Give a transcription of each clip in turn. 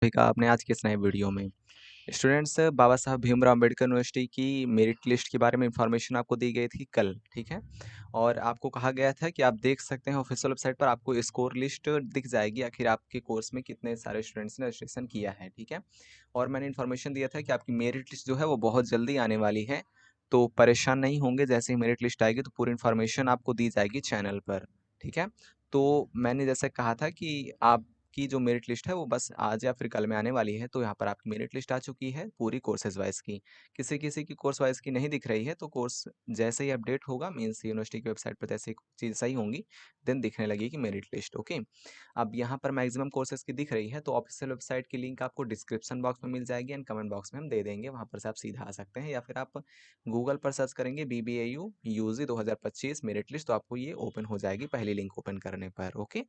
सभी का अपने आज के इस नए वीडियो में। स्टूडेंट्स, बाबा साहब भीमराव अम्बेडकर यूनिवर्सिटी की मेरिट लिस्ट के बारे में इंफॉर्मेशन आपको दी गई थी कल, ठीक है। और आपको कहा गया था कि आप देख सकते हैं ऑफिशियल वेबसाइट पर आपको स्कोर लिस्ट दिख जाएगी, आखिर आपके कोर्स में कितने सारे स्टूडेंट्स ने रजिस्ट्रेशन किया है, ठीक है। और मैंने इन्फॉर्मेशन दिया था कि आपकी मेरिट लिस्ट जो है वो बहुत जल्दी आने वाली है, तो परेशान नहीं होंगे। जैसे ही मेरिट लिस्ट आएगी तो पूरी इन्फॉर्मेशन आपको दी जाएगी चैनल पर, ठीक है। तो मैंने जैसे कहा था कि आपकी जो मेरिट लिस्ट है वो बस आज या फिर कल में आने वाली है, तो यहाँ पर आपकी मेरिट लिस्ट आ चुकी है पूरी कोर्सेज वाइज की। किसी किसी की कोर्स वाइज की नहीं दिख रही है, तो कोर्स जैसे ही अपडेट होगा मीन्स यूनिवर्सिटी की वेबसाइट पर जैसे ही चीज़ सही होंगी देन दिखने लगेगी मेरिट लिस्ट, ओके। अब यहाँ पर मैक्सिमम कोर्सेज की दिख रही है, तो ऑफिशियल वेबसाइट की लिंक आपको डिस्क्रिप्शन बॉक्स में मिल जाएगी एंड कमेंट बॉक्स में हम दे देंगे, वहाँ पर से आप सीधा आ सकते हैं, या फिर आप गूगल पर सर्च करेंगे BBAU UG 2025 मेरिट लिस्ट, तो आपको ये ओपन हो जाएगी पहली लिंक ओपन करने पर, ओके।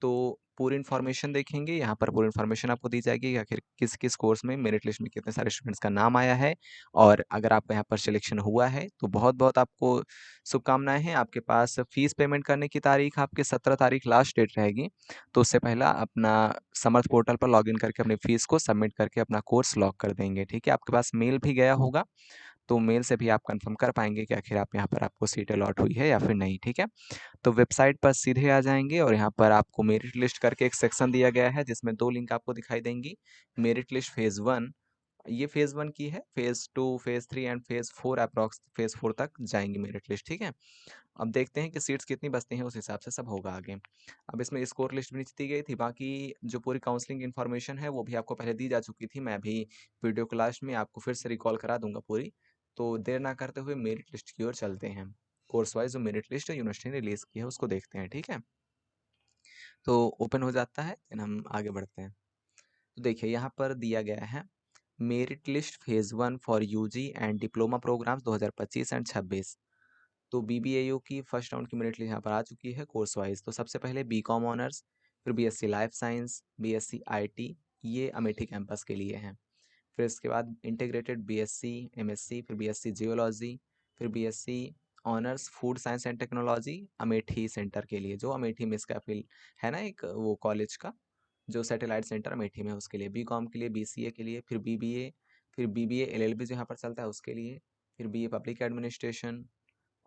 तो पूरी इन्फॉर्मेशन देखेंगे, यहाँ पर पूरी इन्फॉर्मेशन आपको दी जाएगी कि आखिर किस किस कोर्स में मेरिट लिस्ट में कितने सारे स्टूडेंट्स का नाम आया है। और अगर आपका यहाँ पर सिलेक्शन हुआ है तो बहुत बहुत आपको शुभकामनाएं हैं। आपके पास फीस पेमेंट करने की तारीख आपकी 17 तारीख लास्ट डेट रहेगी, तो उससे पहला अपना समर्थ पोर्टल पर लॉगिन करके अपनी फीस को सबमिट करके अपना कोर्स लॉक कर देंगे, ठीक है। आपके पास मेल भी गया होगा, तो मेल से भी आप कंफर्म कर पाएंगे कि आखिर आप यहाँ पर आपको सीट अलॉट हुई है या फिर नहीं, ठीक है। तो वेबसाइट पर सीधे आ जाएंगे और यहाँ पर आपको मेरिट लिस्ट करके एक सेक्शन दिया गया है जिसमें 2 लिंक आपको दिखाई देंगी। मेरिट लिस्ट फेज़ 1, ये फेज़ 1 की है, phase 2, phase 3 and phase 4 approx phase 4 तक जाएंगी मेरिट लिस्ट, ठीक है। अब देखते हैं कि सीट्स कितनी बचती हैं, उस हिसाब से सब होगा आगे। अब इसमें स्कोर लिस्ट भी नीचे दी गई थी, बाकी जो पूरी काउंसलिंग इन्फॉर्मेशन है वो भी आपको पहले दी जा चुकी थी। मैं अभी वीडियो क्लास में आपको फिर से रिकॉल करा दूंगा पूरी। तो देर ना करते हुए मेरिट लिस्ट की ओर चलते हैं। कोर्स वाइज जो मेरिट लिस्ट यूनिवर्सिटी ने रिलीज़ की है उसको देखते हैं, ठीक है। तो ओपन हो जाता है, देन हम आगे बढ़ते हैं। तो देखिए यहाँ पर दिया गया है merit list phase 1 for UG and diploma programs 2025 and 26। तो BBAU की फर्स्ट राउंड की मेरिट लिस्ट यहाँ पर आ चुकी है कोर्स वाइज। तो सबसे पहले BCom ऑनर्स, फिर BSc life science, BSc IT, ये अमेठी कैंपस के लिए हैं। फिर इसके बाद इंटीग्रेटेड BSc MSc, फिर BSc जियोलॉजी, फिर BSc honours food science and technology Amethi centre के लिए, जो अमेठी में इसका फिल है ना एक वो कॉलेज का जो सैटेलाइट सेंटर अमेठी में है उसके लिए। BCom के लिए, BCA के लिए, फिर BBA, फिर BBA LLB जो यहाँ पर चलता है उसके लिए, फिर BA पब्लिक एडमिनिस्ट्रेशन,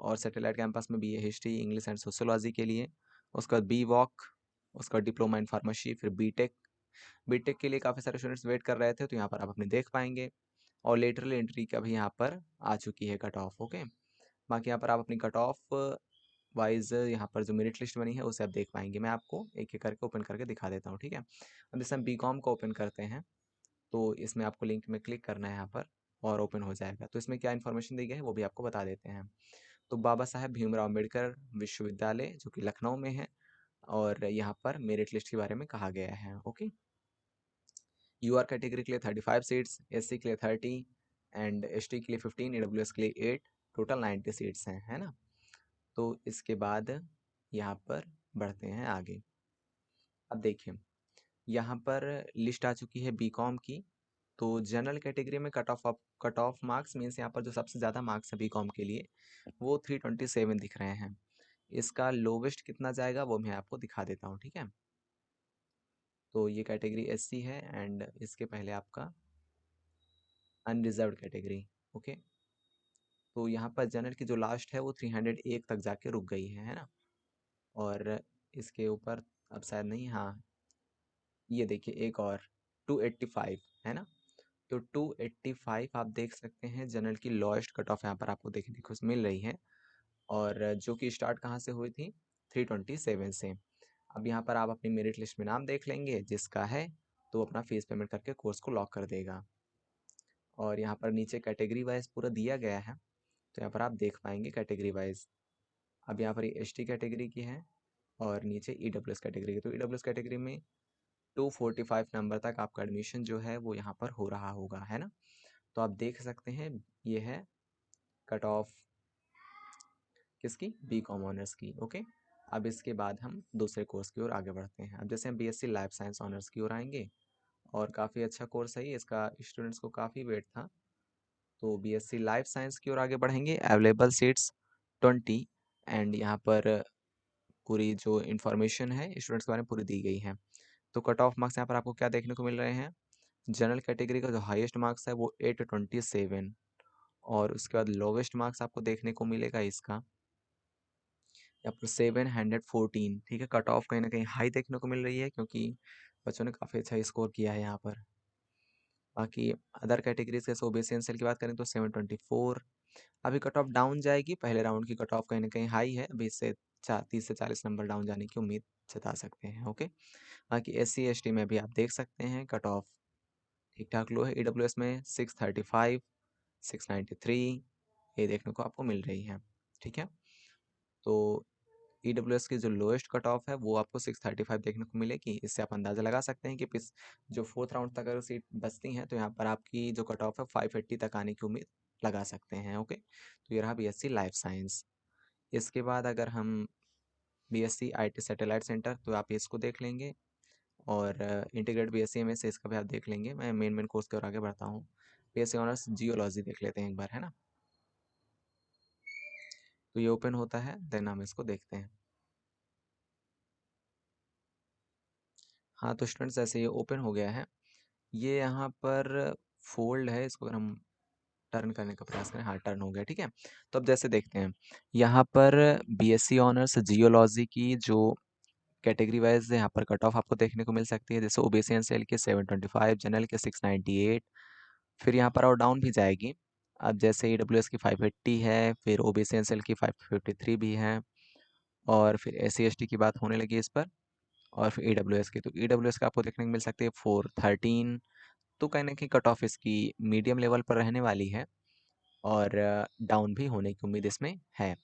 और सैटेलाइट कैंपस में BA history English and sociology के लिए। उसका बाद BVOC, उसका डिप्लोमा इन फार्मेसी, फिर बीटेक के लिए काफ़ी सारे स्टूडेंट्स वेट कर रहे थे, तो यहाँ पर आप अपने देख पाएंगे। और लेटरल एंट्री का भी यहाँ पर आ चुकी है कट ऑफ, ओके। बाकी यहाँ पर आप अपनी कट ऑफ वाइज यहाँ पर जो मेरिट लिस्ट बनी है उसे आप देख पाएंगे। मैं आपको एक एक करके ओपन करके दिखा देता हूँ, ठीक है। अब जैसे हम BCom को ओपन करते हैं, तो इसमें आपको लिंक में क्लिक करना है यहाँ पर और ओपन हो जाएगा। तो इसमें क्या इन्फॉर्मेशन दी गई है वो भी आपको बता देते हैं। तो बाबा साहेब भीमराव अम्बेडकर विश्वविद्यालय जो कि लखनऊ में है, और यहाँ पर मेरिट लिस्ट के बारे में कहा गया है, ओके। UR कैटेगरी के लिए 35 सीट्स, SC के लिए 30 एंड ST के लिए 15, AWS के लिए 8, टोटल 90 सीट्स हैं, है ना। तो इसके बाद यहाँ पर बढ़ते हैं आगे। अब देखिए यहाँ पर लिस्ट आ चुकी है BCom की। तो जनरल कैटेगरी में कट ऑफ मार्क्स मीन्स यहाँ पर जो सबसे ज़्यादा मार्क्स है BCom के लिए वो 327 दिख रहे हैं। इसका लोवेस्ट कितना जाएगा वो मैं आपको दिखा देता हूँ, ठीक है। तो ये कैटेगरी SC है एंड इसके पहले आपका अनरिजर्व्ड कैटेगरी, ओके। तो यहाँ पर जनरल की जो लास्ट है वो 301 तक जाके रुक गई है ना। और इसके ऊपर अब शायद नहीं, हाँ ये देखिए एक और 285 है ना। तो 285 आप देख सकते हैं जनरल की लोएस्ट कट ऑफ यहाँ पर आपको देखने को मिल रही है, और जो कि स्टार्ट कहाँ से हुई थी, 327 से। अब यहाँ पर आप अपनी मेरिट लिस्ट में नाम देख लेंगे, जिसका है तो अपना फीस पेमेंट करके कोर्स को लॉक कर देगा। और यहाँ पर नीचे कैटेगरी वाइज पूरा दिया गया है, तो यहाँ पर आप देख पाएंगे कैटेगरी वाइज। अब यहाँ पर ये ST कैटेगरी की है और नीचे EWS कैटेगरी की। तो EWS कैटेगरी में 245 नंबर तक आपका एडमिशन जो है वो यहाँ पर हो रहा होगा, है ना। तो आप देख सकते हैं ये है कट ऑफ किसकी, BCom ऑनर्स की, ओके। अब इसके बाद हम दूसरे कोर्स की ओर आगे बढ़ते हैं। अब जैसे हम BSc लाइफ साइंस ऑनर्स की ओर आएंगे, और काफ़ी अच्छा कोर्स है ये, इसका स्टूडेंट्स को काफ़ी वेट था। तो BSc लाइफ साइंस की ओर आगे बढ़ेंगे। अवेलेबल सीट्स 20 एंड यहाँ पर पूरी जो इन्फॉर्मेशन है स्टूडेंट्स के बारे में पूरी दी गई है। तो कट ऑफ मार्क्स यहाँ पर आपको क्या देखने को मिल रहे हैं, जनरल कैटेगरी का जो हाईएस्ट मार्क्स है वो 827, और उसके बाद लोवेस्ट मार्क्स आपको देखने को मिलेगा इसका यहाँ पर 714। ठीक है, कट ऑफ कहीं ना कहीं हाई देखने को मिल रही है क्योंकि बच्चों ने काफ़ी अच्छा स्कोर किया है यहाँ पर। बाकी अदर कैटेगरीज जैसे ओबीसी एनसीएल की बात करें तो 724। अभी कट ऑफ डाउन जाएगी, पहले राउंड की कट ऑफ कहीं ना कहीं हाई है, 30 से 40 नंबर डाउन जाने की उम्मीद जता सकते हैं। ओके, बाकी SC ST में भी आप देख सकते हैं कट ऑफ ठीक ठाक लो है। EWS में 635, 693 ये देखने को आपको मिल रही है। ठीक है, तो EWS की जो लोएस्ट कट ऑफ है वो आपको 635 देखने को मिलेगी। इससे आप अंदाज़ा लगा सकते हैं कि जो फोर्थ राउंड तक अगर सीट बचती हैं तो यहाँ पर आपकी जो कट ऑफ है 580 तक आने की उम्मीद लगा सकते हैं। ओके, तो ये रहा BSc लाइफ साइंस। इसके बाद अगर हम BSc IT सैटेलाइट सेंटर, तो आप इसको देख लेंगे, और इंटीग्रेटेड BSc MS इसका भी आप देख लेंगे। मैं मेन कोर्स की ओर आगे बढ़ता हूँ। BSc ऑनर्स जियोलॉजी देख लेते हैं एक बार, है ना। तो ये ओपन होता है, देन हम इसको देखते हैं। हाँ, तो स्टूडेंट्स ऐसे ये ओपन हो गया है। ये यहाँ पर फोल्ड है, इसको अगर हम टर्न करने का प्रयास करें, हाँ टर्न हो गया। ठीक है, तो अब जैसे देखते हैं यहाँ पर BSc ऑनर्स जियोलॉजी की जो कैटेगरी वाइज यहाँ पर कट ऑफ आपको देखने को मिल सकती है। जैसे ओबीसी एनसीएल के 725, जनरल के 698, फिर यहाँ पर और डाउन भी जाएगी। अब जैसे EWS की 580 है, फिर ओबीसी एनसीएल की 553 भी है, और फिर SC ST की बात होने लगी इस पर, और फिर EWS की, तो EWS का आपको देखने को मिल सकती है 413। तो कहीं ना कहीं कट ऑफ इसकी मीडियम लेवल पर रहने वाली है, और डाउन भी होने की उम्मीद इसमें है।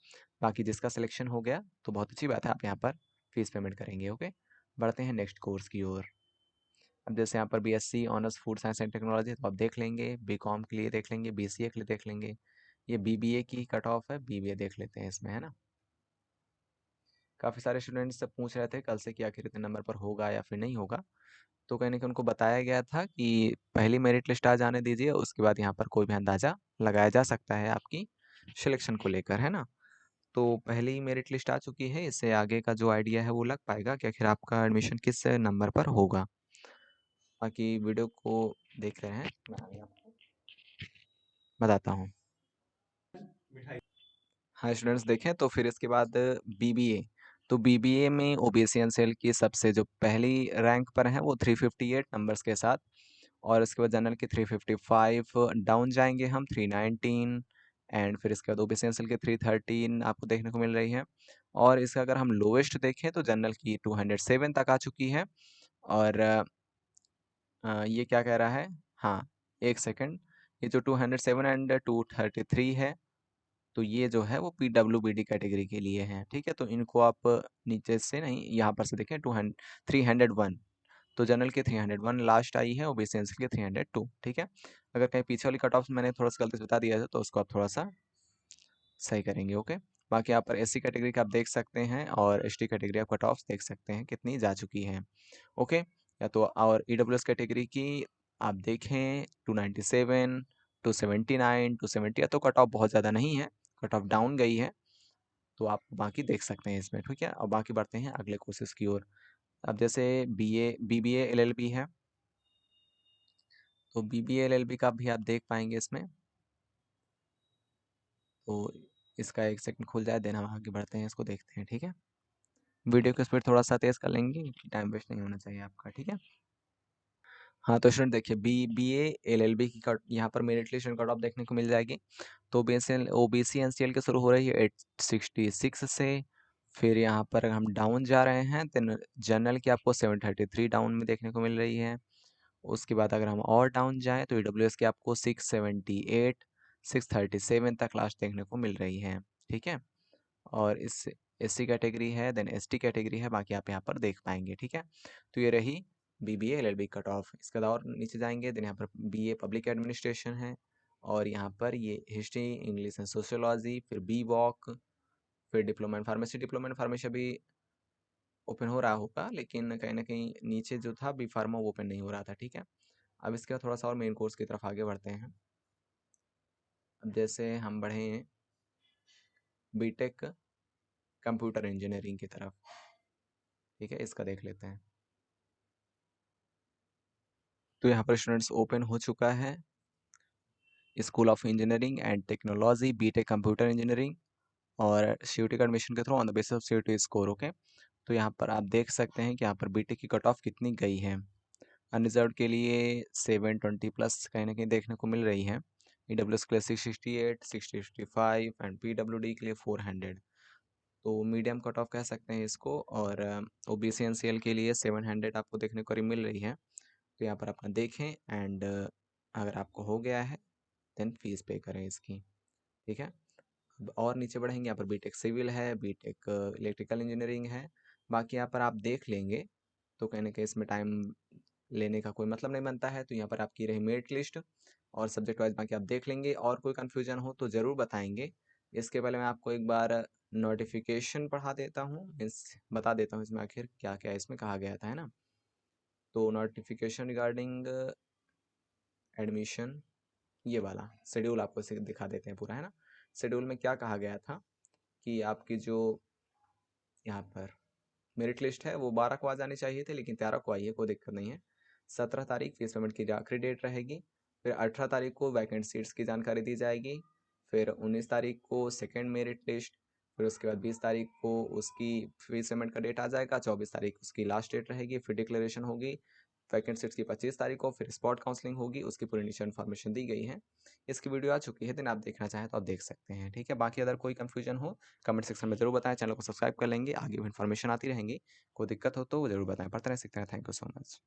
बाकी जिसका सिलेक्शन हो गया तो बहुत अच्छी बात है, आप यहाँ पर फीस पेमेंट करेंगे। ओके, बढ़ते हैं नेक्स्ट कोर्स की ओर। अब जैसे यहाँ पर BSc honours food science and technology, तो आप देख लेंगे। BCom के लिए देख लेंगे, BCA के लिए देख लेंगे। ये BBA की कट ऑफ है, BBA देख लेते हैं इसमें, है ना। काफ़ी सारे स्टूडेंट्स से पूछ रहे थे कल से कि आखिर इतने नंबर पर होगा या फिर नहीं होगा। तो कहीं ना कहीं उनको बताया गया था कि पहली मेरिट लिस्ट आ जाने दीजिए, उसके बाद यहाँ पर कोई भी अंदाज़ा लगाया जा सकता है आपकी सिलेक्शन को लेकर, है ना। तो पहली मेरिट लिस्ट आ चुकी है, इससे आगे का जो आइडिया है वो लग पाएगा कि आखिर आपका एडमिशन किस नंबर पर होगा। बाकी वीडियो को देख रहे हैं, मैं आगे आपको बताता हूँ। हाँ स्टूडेंट्स, देखें तो फिर इसके बाद BBA, तो BBA में ओबीसी एनसीएल की सबसे जो पहली रैंक पर है वो 358 नंबर्स के साथ, और इसके बाद जनरल की 355, डाउन जाएंगे हम 319, एंड फिर इसके बाद ओबीसी एनसीएल की 313 आपको देखने को मिल रही है। और इसका अगर हम लोवेस्ट देखें तो जनरल की 207 तक आ चुकी है। और ये क्या कह रहा है, हाँ एक सेकंड, ये जो 207 एंड 233 है, तो ये जो है वो PWBD कैटेगरी के लिए है। ठीक है, तो इनको आप नीचे से नहीं, यहाँ पर से देखें 301, तो जनरल के 301 लास्ट आई है, ओबीसी एनसीएल के 302। ठीक है, अगर कहीं पीछे वाली कट ऑफ मैंने थोड़ा सा गलती से बता दिया है तो उसको आप थोड़ा सा सही करेंगे। ओके, बाकी यहाँ पर SC कैटेगरी का आप देख सकते हैं, और ST कैटेगरी आप कट ऑफ देख सकते हैं कितनी जा चुकी है। ओके, या तो और EWS कैटेगरी की आप देखें 297, 279, 270, या तो कट ऑफ बहुत ज़्यादा नहीं है, कट ऑफ डाउन गई है, तो आप बाकी देख सकते हैं इसमें। ठीक है, और बाकी बढ़ते हैं अगले कोर्सेज की ओर। अब जैसे BBA LLB है, तो BBA LLB का भी आप देख पाएंगे इसमें। तो इसका एक सेकंड खुल जाए, देन हम आगे बढ़ते हैं, इसको देखते हैं। ठीक है, वीडियो की स्पीड थोड़ा सा तेज़ कर लेंगे, टाइम वेस्ट नहीं होना चाहिए आपका। ठीक है, हाँ तो स्टूडेंट देखिए, BBA LLB की कट यहाँ पर मेरिट लिस्ट कट ऑफ देखने को मिल जाएगी। तो OBC NCL की शुरू हो रही है 866 से, फिर यहाँ पर हम डाउन जा रहे हैं, देन जनरल की आपको 733 डाउन में देखने को मिल रही है। उसके बाद अगर हम और डाउन जाएं तो EWS की आपको 678, 637 तक लास्ट देखने को मिल रही है। ठीक है, और इस SC कैटेगरी है, देन ST कैटेगरी है, बाकी आप यहाँ पर देख पाएंगे। ठीक है, तो ये रही BBA LLB कट ऑफ। इसके बाद और नीचे जाएंगे, देन यहाँ पर BA पब्लिक एडमिनिस्ट्रेशन है, और यहाँ पर ये हिस्ट्री, इंग्लिश एंड सोशियोलॉजी, फिर BVOC, फिर डिप्लोमा इन फार्मेसी अभी ओपन हो रहा होगा, लेकिन कहीं ना कहीं नीचे जो था बी फार्मा वो ओपन नहीं हो रहा था। ठीक है, अब इसके बाद थोड़ा सा और मेन कोर्स की तरफ आगे बढ़ते हैं। अब जैसे हम बढ़े BTech कंप्यूटर इंजीनियरिंग की तरफ, ठीक है, इसका देख लेते हैं। तो यहाँ पर स्टूडेंट्स ओपन हो चुका है school of engineering and technology BTech computer engineering, और सीयूटी का एडमिशन के through on the basis of CUET score. Okay, तो यहाँ पर आप देख सकते हैं कि यहाँ पर बीटेक की कट ऑफ कितनी गई है। अनरिजर्व के लिए 720 प्लस कहीं ना कहीं देखने को मिल रही है। ईडब्ल्यूएस के लिए 668, 665 एंड पीडब्ल्यूडी के लिए 400। तो मीडियम कट ऑफ कह सकते हैं इसको। और ओबीसी एनसीएल के लिए 700 आपको देखने को मिल रही है। तो यहाँ पर अपना देखें एंड अगर आपको हो गया है देन फीस पे करें इसकी। ठीक है, अब और नीचे बढ़ेंगे, यहाँ पर बीटेक सिविल है, बीटेक इलेक्ट्रिकल इंजीनियरिंग है। बाकी यहाँ पर आप देख लेंगे तो कहीं ना कहीं इसमें टाइम लेने का कोई मतलब नहीं बनता है। तो यहाँ पर आपकी रही मेरिट लिस्ट और सब्जेक्ट वाइज बाकी आप देख लेंगे। और कोई कन्फ्यूजन हो तो ज़रूर बताएंगे। इसके पहले मैं आपको एक बार नोटिफिकेशन पढ़ा देता हूँ, मीन्स बता देता हूँ इसमें आखिर क्या क्या इसमें कहा गया था, है ना। तो नोटिफिकेशन रिगार्डिंग एडमिशन, ये वाला शेड्यूल आपको इसे दिखा देते हैं पूरा, है ना। शेड्यूल में क्या कहा गया था कि आपकी जो यहाँ पर मेरिट लिस्ट है वो 12 को आ जानी चाहिए थी, लेकिन 13 को आई है, कोई दिक्कत नहीं है। 17 तारीख फीस पेमेंट की आखिरी डेट रहेगी। फिर 18 तारीख को वैकेंट सीट्स की जानकारी दी जाएगी। फिर 19 तारीख को सेकेंड मेरिट लिस्ट। फिर उसके बाद 20 तारीख को उसकी फीस पेमेंट का डेट आ जाएगा। 24 तारीख उसकी लास्ट डेट रहेगी, फिर डिक्लेरेशन होगी। वैकेंट सीट्स की 25 तारीख को फिर स्पॉट काउंसलिंग होगी, उसकी पूरी नीचे इन्फॉर्मेशन दी गई है। इसकी वीडियो आ चुकी है, दिन आप देखना चाहें तो आप देख सकते हैं। ठीक है, बाकी अगर कोई कन्फ्यूजन हो कमेंट सेक्शन में जरूर बताएं। चैनल को सब्सक्राइब कर लेंगे, आगे भी इन्फॉर्मेशन आती रहेंगी। कोई दिक्कत हो तो वो जरूर बताएं। पढ़ते रह सकते हैं। Thank you so much.